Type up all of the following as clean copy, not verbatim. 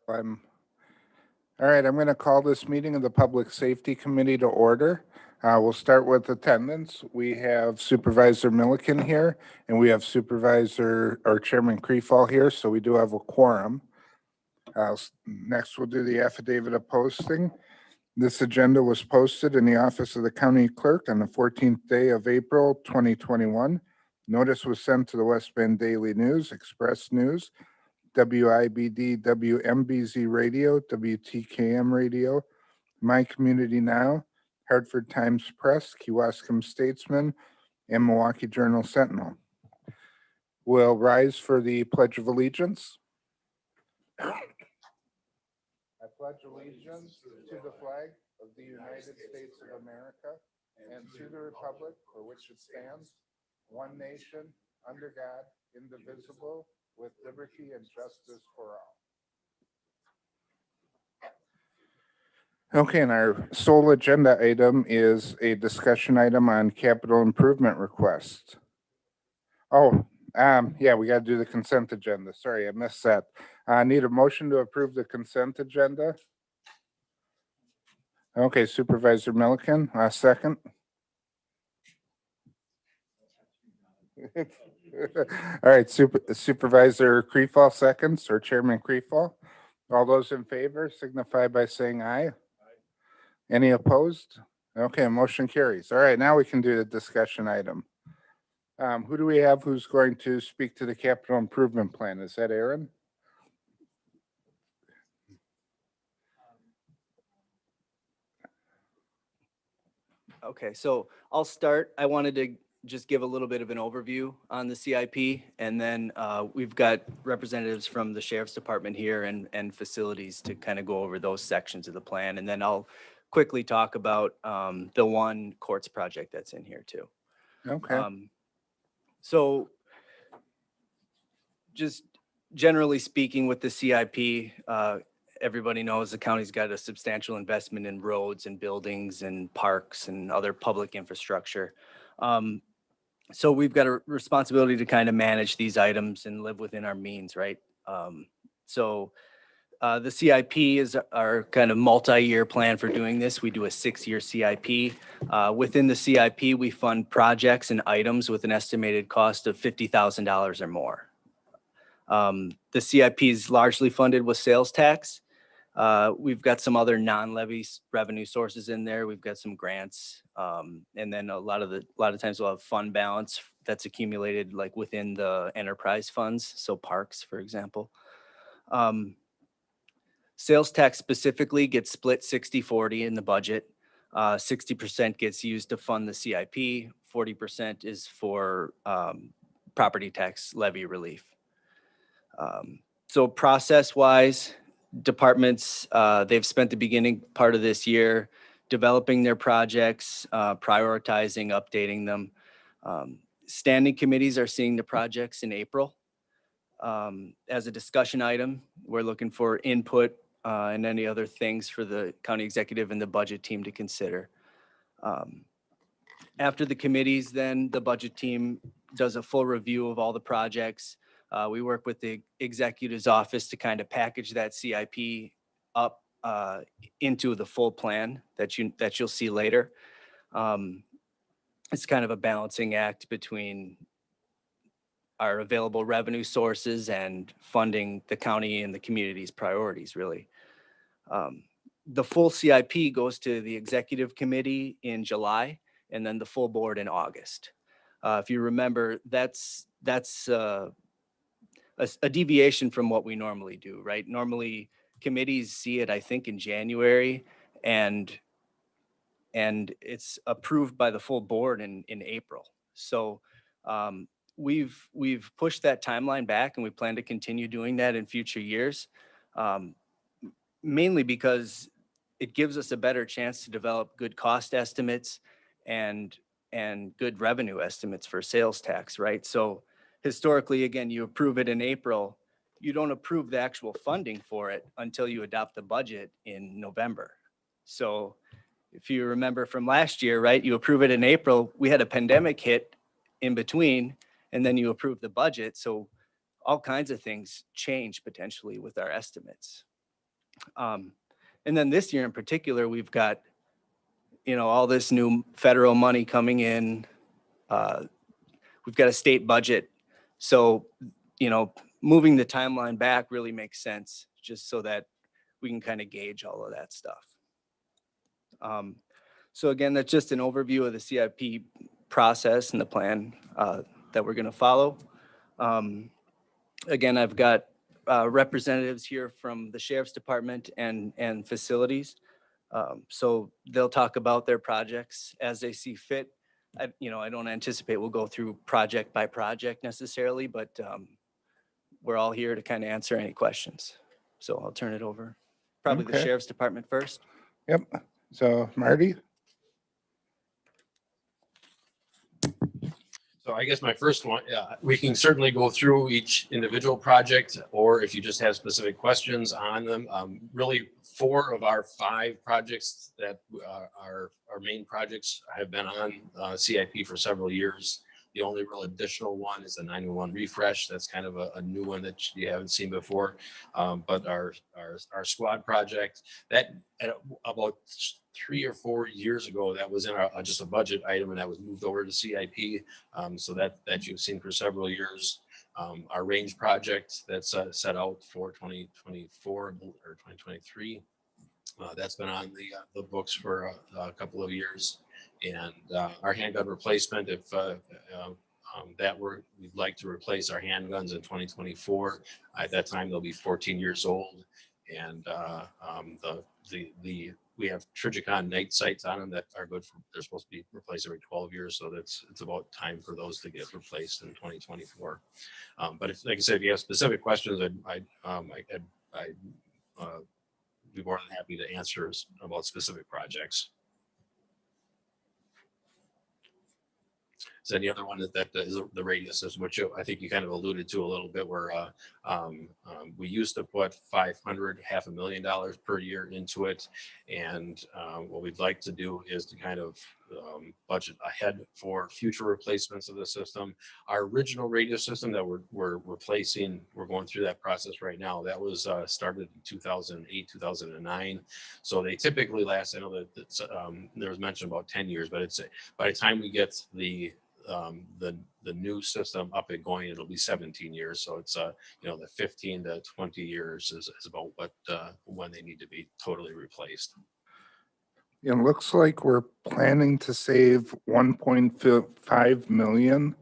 I'm, all right, I'm going to call this meeting of the Public Safety Committee to order. We'll start with attendance. We have Supervisor Milliken here, and we have Supervisor or Chairman Creefall here, so we do have a quorum. Next, we'll do the affidavit of posting. This agenda was posted in the office of the county clerk on the 14th day of April, 2021. Notice was sent to the West Bend Daily News, Express News, WIBD, WMBZ Radio, WTKM Radio, My Community Now, Hartford Times Press, Kewaskum Statesman, and Milwaukee Journal Sentinel. We'll rise for the Pledge of Allegiance. I pledge allegiance to the flag of the United States of America and to the republic for which it stands, one nation, under God, indivisible, with liberty and justice for all. Okay, and our sole agenda item is a discussion item on capital improvement request. Oh, yeah, we got to do the consent agenda. Sorry, I missed that. I need a motion to approve the consent agenda. Okay, Supervisor Milliken, second. All right, Supervisor Creefall seconds, or Chairman Creefall. All those in favor signify by saying aye. Any opposed? Okay, motion carries. All right, now we can do the discussion item. Who do we have who's going to speak to the capital improvement plan? Is that Aaron? Okay, so I'll start. I wanted to just give a little bit of an overview on the CIP, and then we've got representatives from the Sheriff's Department here and facilities to kind of go over those sections of the plan, and then I'll quickly talk about the one courts project that's in here too. Okay. So just generally speaking with the CIP, everybody knows the county's got a substantial investment in roads and buildings and parks and other public infrastructure. So we've got a responsibility to kind of manage these items and live within our means, right? So the CIP is our kind of multi-year plan for doing this. We do a 6-year CIP. Within the CIP, we fund projects and items with an estimated cost of $50,000 or more. The CIP is largely funded with sales tax. We've got some other non-levy revenue sources in there. We've got some grants, and then a lot of times we'll have fund balance that's accumulated like within the enterprise funds. So parks, for example. Sales tax specifically gets split 60-40 in the budget. 60% gets used to fund the CIP. 40% is for property tax levy relief. So process-wise, departments, they've spent the beginning part of this year developing their projects, prioritizing, updating them. Standing committees are seeing the projects in April. As a discussion item, we're looking for input and any other things for the county executive and the budget team to consider. After the committees, then the budget team does a full review of all the projects. We work with the executive's office to kind of package that CIP up into the full plan that you'll see later. It's kind of a balancing act between our available revenue sources and funding the county and the community's priorities, really. The full CIP goes to the executive committee in July and then the full board in August. If you remember, that's a deviation from what we normally do, right? Normally committees see it, I think, in January and it's approved by the full board in April. So we've pushed that timeline back and we plan to continue doing that in future years, mainly because it gives us a better chance to develop good cost estimates and good revenue estimates for sales tax, right? So historically, again, you approve it in April, you don't approve the actual funding for it until you adopt the budget in November. So if you remember from last year, right, you approve it in April, we had a pandemic hit in between, and then you approve the budget. So all kinds of things change potentially with our estimates. And then this year in particular, we've got, all this new federal money coming in. We've got a state budget. So, moving the timeline back really makes sense, just so that we can kind of gauge all of that stuff. So again, that's just an overview of the CIP process and the plan that we're going to follow. Again, I've got representatives here from the Sheriff's Department and facilities. So they'll talk about their projects as they see fit. I don't anticipate we'll go through project by project necessarily, but we're all here to kind of answer any questions. So I'll turn it over. Probably the Okay. Sheriff's Department first. Yep. So Marty? So I guess my first one, we can certainly go through each individual project, or if you just have specific questions on them. Really, 4 of our 5 projects that are our main projects have been on CIP for several years. The only real additional one is the 911 refresh. That's kind of a new one that you haven't seen before. But our squad project, that about 3 or 4 years ago, that was in just a budget item, and that was moved over to CIP. So that you've seen for several years. Our range project that's set out for 2024 or 2023. That's been on the books for a couple of years. And our handgun replacement, if we'd like to replace our handguns in 2024. At that time, they'll be 14 years old. And we have Trijicon night sights on them that are good for, they're supposed to be replaced every 12 years. So it's about time for those to get replaced in 2024. But if, like I said, if you have specific questions, I'd be more than happy to answer about specific projects. So the other one that is the radio system, which I think you kind of alluded to a little bit, where we used to put $500,000 per year into it. And what we'd like to do is to kind of budget ahead for future replacements of the system. Our original radio system that we're replacing, we're going through that process right now. That was started in 2008, 2009. So they typically last, I know that there was mentioned about 10 years, but it's by the time we get the new system up and going, it'll be 17 years. So it's the 15 to 20 years is about what when they need to be totally replaced. It looks like we're planning to save 1.5 million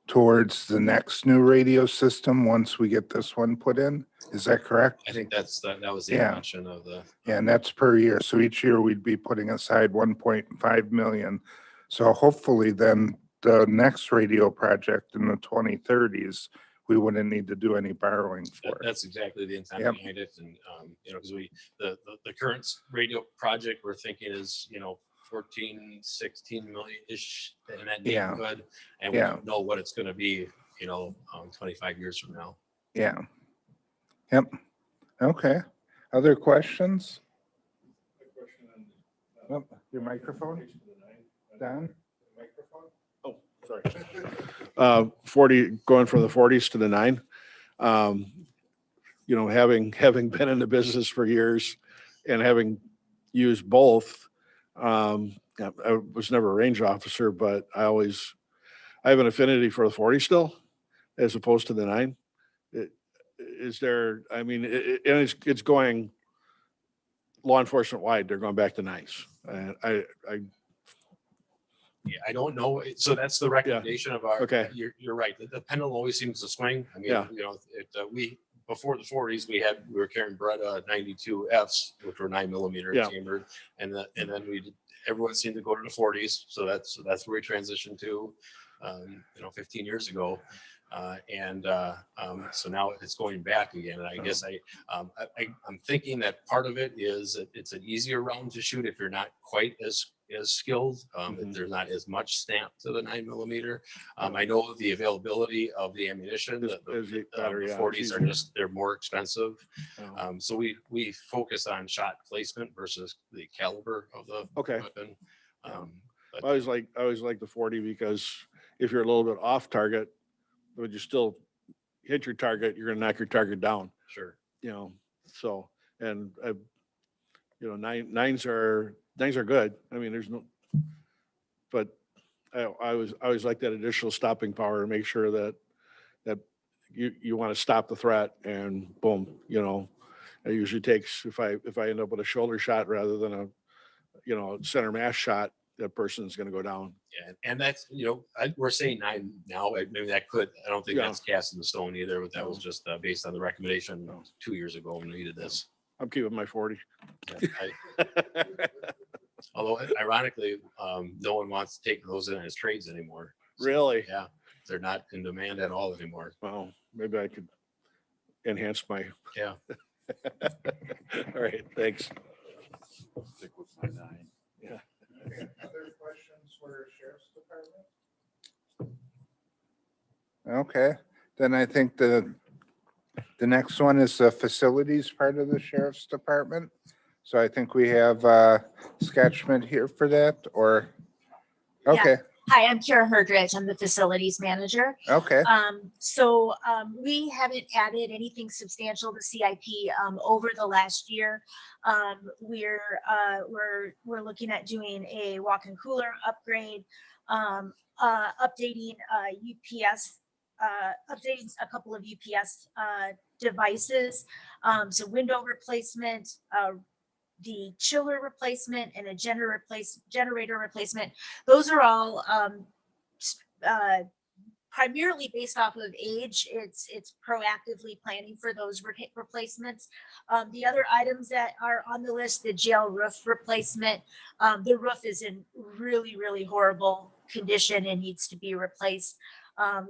towards the next new radio system once we get this one put in. Is that correct? I think that was the Yeah. intention of the. Yeah, and that's per year. So each year we'd be putting aside 1.5 million. So hopefully then the next radio project in the 2030s, we wouldn't need to do any borrowing for it. That's exactly the intent Yep. behind it. And, because the current radio project we're thinking is, 14, 16 million-ish in that Yeah. neighborhood. And we Yeah. don't know what it's going to be, 25 years from now. Yeah. Yep. Okay. Other questions? Oh, your microphone? Don? Microphone? Oh, sorry. 40, going from the 40s to the 9. Having been in the business for years and having used both, I was never a range officer, but I have an affinity for the 40 still, as opposed to the 9. It's going law enforcement wide. They're going back to 9s. And Yeah, I don't know. So that's the recommendation of our. Okay. You're right. The pendulum always seems to swing. I mean, Yeah. Before the 40s, we were carrying Beretta 92Fs, which were 9mm Yeah. chambered, and then everyone seemed to go to the 40s. So that's where we transitioned to, 15 years ago. So now it's going back again. And I guess I'm thinking that part of it is that it's an easier round to shoot if you're not quite as skilled. If there's not as much stamp to the 9mm. I know the availability of the ammunition, the 40s they're more expensive. So we focus on shot placement versus the caliber of the weapon. I always like the 40 because if you're a little bit off target, but you still hit your target, you're going to knock your target down. Sure. So And nines are good. I mean, there's no, but I always like that additional stopping power to make sure that you want to stop the threat, and boom, it usually takes, if I end up with a shoulder shot rather than a, center mass shot, that person's going to go down. Yeah, and that's, we're saying 9 now, maybe that could, I don't think Yeah. that's cast in the stone either, but that was No. just based on the recommendation No. 2 years ago when we did this. I'm keeping my 40. Although ironically, no one wants to take those in as trades anymore. So, Really? yeah, they're not in demand at all anymore. Well, maybe I could enhance my, Yeah. all right, thanks. Stick with my 9. Yeah. Other questions for Sheriff's Department? Okay, then I think the next one is the facilities part of the Sheriff's Department. So I think we have Scott Schmidt here for that, or, Yeah. okay, Hi, I'm Kara Herdrich. I'm the facilities manager. okay, We haven't added anything substantial to CIP over the last year. We're looking at doing a walk-in cooler upgrade, updating UPS, updating a couple of UPS devices, so window replacement, the chiller replacement, and a generator replacement. Those are all primarily based off of age. It's proactively planning for those replacements. The other items that are on the list, the jail roof replacement. The roof is in really, really horrible condition and needs to be replaced.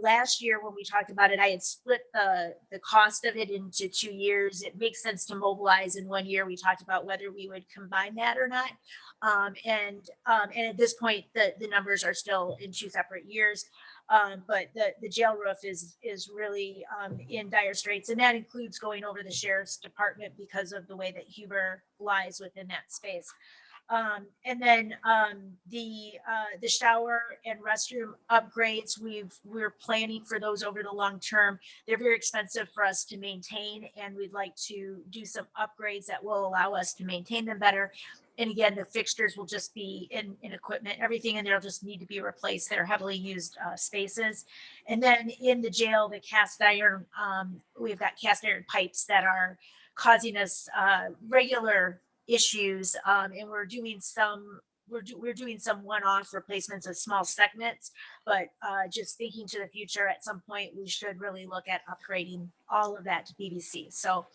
Last year when we talked about it, I had split the cost of it into 2 years. It makes sense to mobilize in 1 year. We talked about whether we would combine that or not. And at this point, the numbers are still in 2 separate years. But the jail roof is really in dire straits, and that includes going over the Sheriff's Department because of the way that Huber lies within that space. And then the shower and restroom upgrades, we're planning for those over the long term. They're very expensive for us to maintain, and we'd like to do some upgrades that will allow us to maintain them better. And again, the fixtures will just be in equipment. Everything in there will just need to be replaced. They're heavily used spaces. And then in the jail, the cast iron, we've got cast iron pipes that are causing us regular issues, and we're doing some one-off replacements of small segments, but just thinking to the future, at some point we should really look at upgrading all of that to PVC. So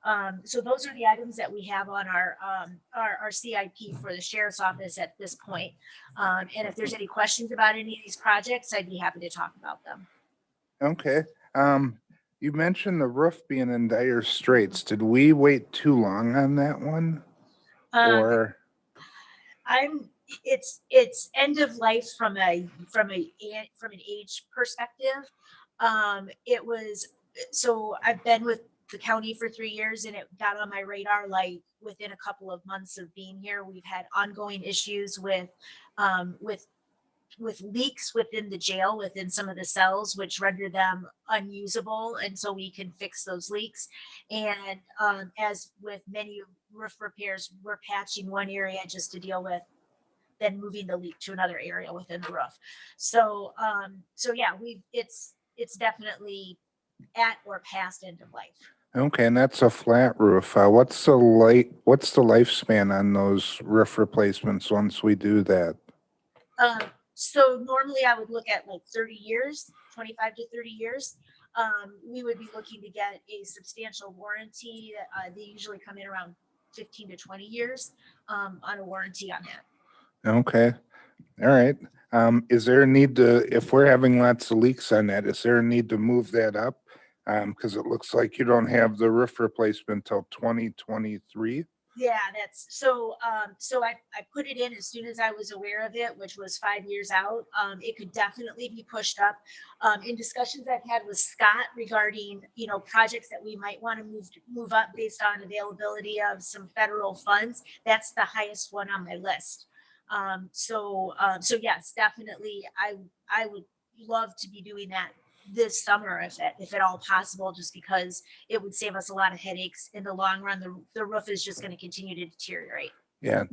those are the items that we have on our CIP for the Sheriff's Office at this point. And if there's any questions about any of these projects, I'd be happy to talk about them. okay. You mentioned the roof being in dire straits. Did we wait too long on that one? Or, It's end of life from an age perspective. So I've been with the county for 3 years, and it got on my radar like within a couple of months of being here. We've had ongoing issues with leaks within the jail, within some of the cells, which render them unusable. And so we can fix those leaks. And as with many roof repairs, we're patching one area just to deal with then moving the leak to another area within the roof. So yeah, it's definitely at or past end of life. okay, and that's a flat roof. What's the lifespan on those roof replacements once we do that? So normally I would look at like 30 years, 25 to 30 years. We would be looking to get a substantial warranty. They usually come in around 15 to 20 years on a warranty on that. Okay, all right. Is there a need to, if we're having lots of leaks on that, is there a need to move that up? Because it looks like you don't have the roof replacement till 2023. Yeah, that's so I put it in as soon as I was aware of it, which was 5 years out. It could definitely be pushed up. In discussions I've had with Scott regarding, projects that we might want to move up based on availability of some federal funds, that's the highest one on my list. So yes, definitely I would love to be doing that this summer if at all possible, just because it would save us a lot of headaches in the long run. The roof is just going to continue to deteriorate. Yeah,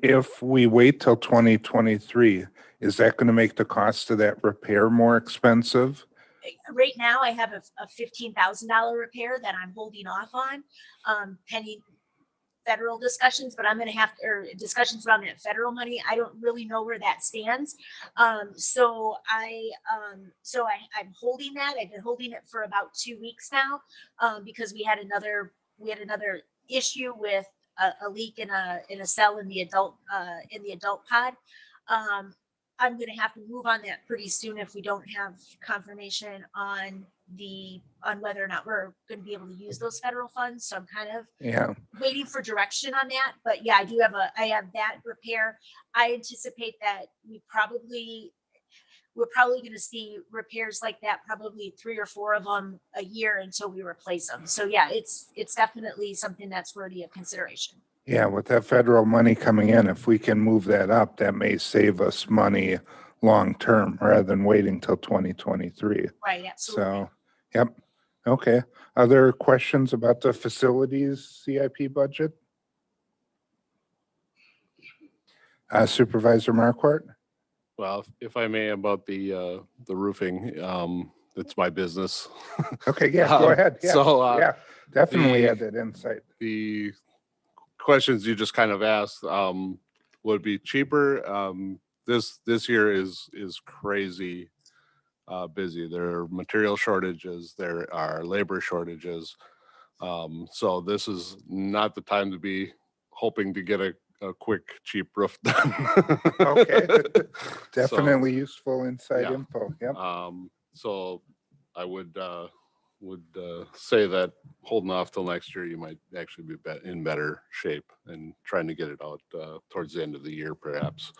if we wait till 2023, is that going to make the cost of that repair more expensive? Right now, I have a $15,000 repair that I'm holding off on, pending federal discussions, but I'm gonna have, or discussions around that federal money. I don't really know where that stands. So I'm holding that. I've been holding it for about 2 weeks now, because we had another issue with a leak in a cell in the adult pod. I'm gonna have to move on that pretty soon if we don't have confirmation on whether or not we're gonna be able to use those federal funds. So I'm kind of Yeah, waiting for direction on that. But yeah, I have that repair. I anticipate that we're probably gonna see repairs like that, probably 3 or 4 of them a year until we replace them. So yeah, it's definitely something that's worthy of consideration. yeah, with that federal money coming in, if we can move that up, that may save us money long-term rather than waiting till 2023. Right, absolutely. So, yep, okay. Other questions about the facilities CIP budget? Supervisor Marquardt? Well, if I may, about the roofing, it's my business. Okay, yeah, go ahead. Yeah, So, yeah, definitely the- had that insight. the questions you just kind of asked, would be cheaper. This year is crazy busy. There are material shortages, there are labor shortages. So this is not the time to be hoping to get a quick, cheap roof done. Okay, So, definitely useful inside yeah. info, yep. So I would say that holding off till next year, you might actually be in better shape and trying to get it out towards the end of the year, perhaps.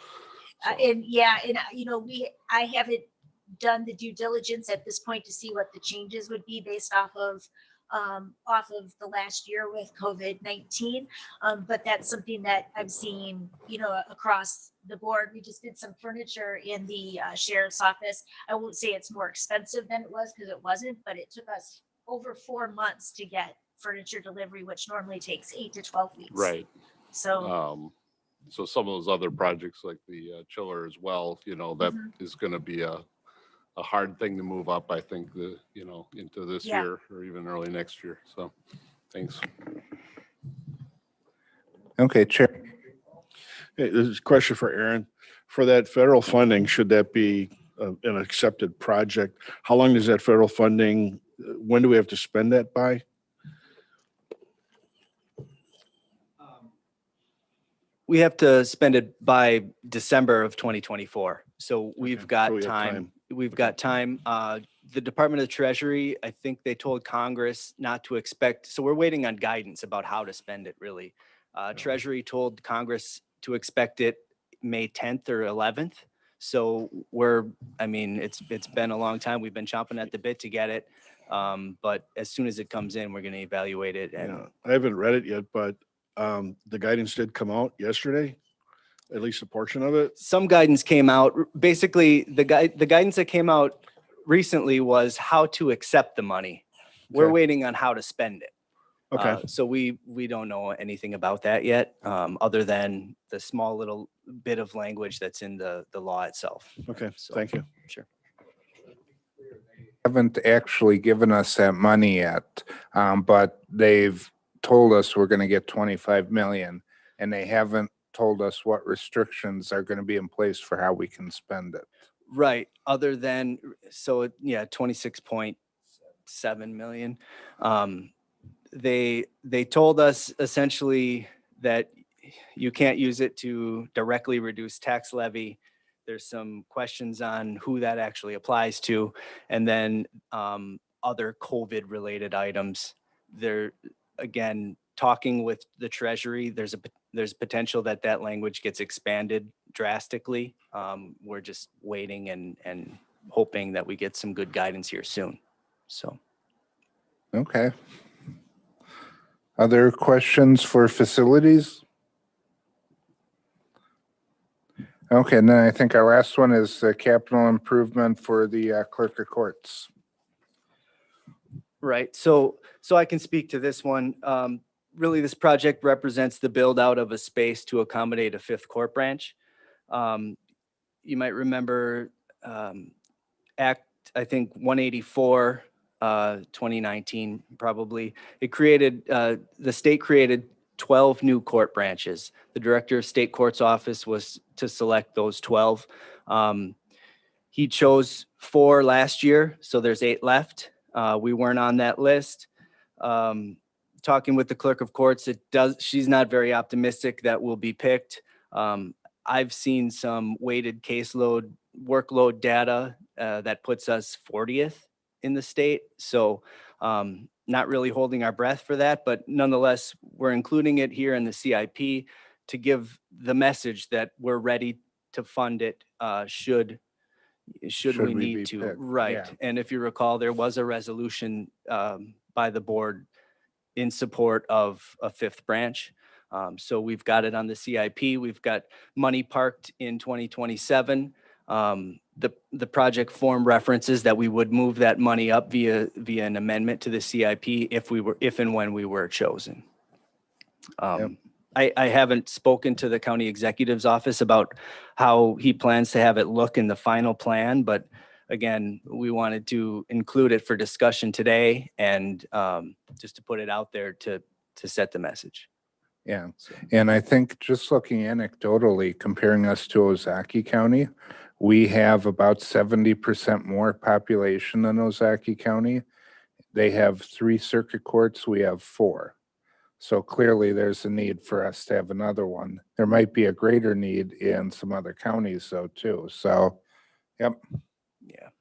So, And yeah, and I haven't done the due diligence at this point to see what the changes would be based off of the last year with COVID-19. But that's something that I'm seeing, across the board. We just did some furniture in the sheriff's office. I won't say it's more expensive than it was, because it wasn't, but it took us over 4 months to get furniture delivery, which normally takes 8 to 12 weeks. right. So So some of those other projects like the chiller as well, that is going to be a hard thing to move up, I think, into this Yeah. year or even early next year. So thanks. Okay, Chair. Hey, this is a question for Aaron. For that federal funding, should that be an accepted project? How long does that federal funding, when do we have to spend that by? We have to spend it by December of 2024. So we've Okay, got so we have time. We've got time. The Department of Treasury, I think they told Congress not to expect, so we're waiting on guidance about how to spend it, really. Treasury told Congress to expect it May 10th or 11th. So it's been a long time. We've been chomping at the bit to get it. But as soon as it comes in, we're going to evaluate it. And Yeah, I haven't read it yet, but the guidance did come out yesterday, at least a portion of it. some guidance came out. Basically, the guidance that came out recently was how to accept the money. We're Okay. waiting on how to spend it. Okay, So we don't know anything about that yet, other than the small little bit of language that's in the law itself. okay, So- thank you. Sure. Haven't actually given us that money yet, but they've told us we're going to get 25 million, and they haven't told us what restrictions are going to be in place for how we can spend it. Right. Other than, 26.7 million. They told us essentially that you can't use it to directly reduce tax levy. There's some questions on who that actually applies to. And then other COVID related items. They're, again, talking with the Treasury, there's potential that language gets expanded drastically. We're just waiting and hoping that we get some good guidance here soon. So. Okay. Other questions for facilities? Okay, and then I think our last one is the capital improvement for the clerk of courts. Right. So I can speak to this one. Really, this project represents the build out of a space to accommodate a fifth court branch. Um, you might remember Act, I think 184, 2019, probably. It created, the state created 12 new court branches. The Director of State Courts Office was to select those 12. He chose 4 last year, so there's 8 left. We weren't on that list. Talking with the clerk of courts, she's not very optimistic that we'll be picked. I've seen some weighted caseload, workload data that puts us 40th in the state. So not really holding our breath for that, but nonetheless, we're including it here in the CIP to give the message that we're ready to fund it should Should we we be need to. picked, Right. yeah. And if you recall, there was a resolution by the board in support of a fifth branch. So we've got it on the CIP. We've got money parked in 2027. The project form references that we would move that money up via an amendment to the CIP if and when we were chosen. I haven't spoken to the county executive's office about how he plans to have it look in the final plan, but again, we wanted to include it for discussion today and just to put it out there to set the message. Yeah, So, and I think just looking anecdotally, comparing us to Ozaki County, we have about 70% more population than Ozaki County. They have 3 circuit courts, we have 4. So clearly there's a need for us to have another one. There might be a greater need in some other counties though too. So, yep,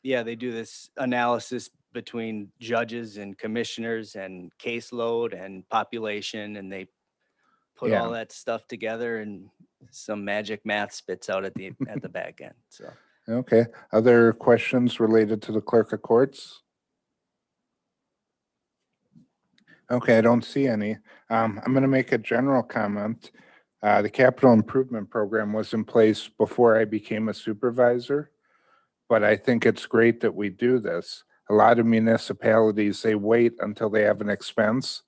yeah, they do this analysis between judges and commissioners and caseload and population, and they put all Yeah. that stuff together and some magic math spits out at the back end. So. okay. Other questions related to the clerk of courts? Okay, I don't see any. I'm going to make a general comment. The capital improvement program was in place before I became a supervisor, but I think it's great that we do this. A lot of municipalities, they wait until they have an expense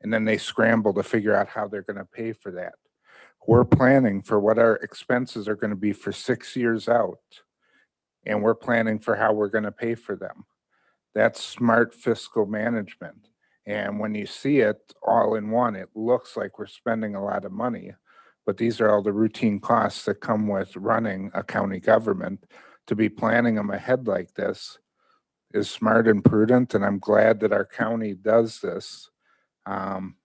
and then they scramble to figure out how they're going to pay for that. We're planning for what our expenses are going to be for 6 years out, and we're planning for how we're going to pay for them. That's smart fiscal management. And when you see it all in one, it looks like we're spending a lot of money. But these are all the routine costs that come with running a county government. To be planning them ahead like this is smart and prudent, and I'm glad that our county does this.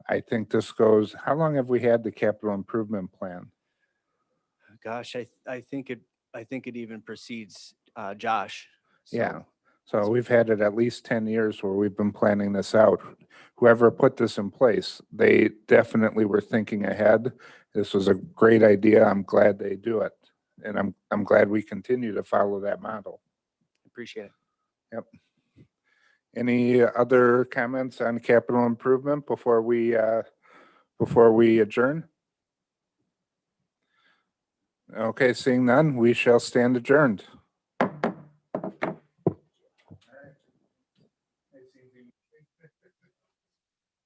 I think this goes, how long have we had the capital improvement plan? Gosh, I think it even precedes Josh. So, Yeah. So we've had it at least 10 years where we've been planning this out. Whoever put this in place, they definitely were thinking ahead. This was a great idea. I'm glad they do it. And I'm glad we continue to follow that model. appreciate it. Yep. Any other comments on capital improvement before we adjourn? Okay, seeing none, we shall stand adjourned.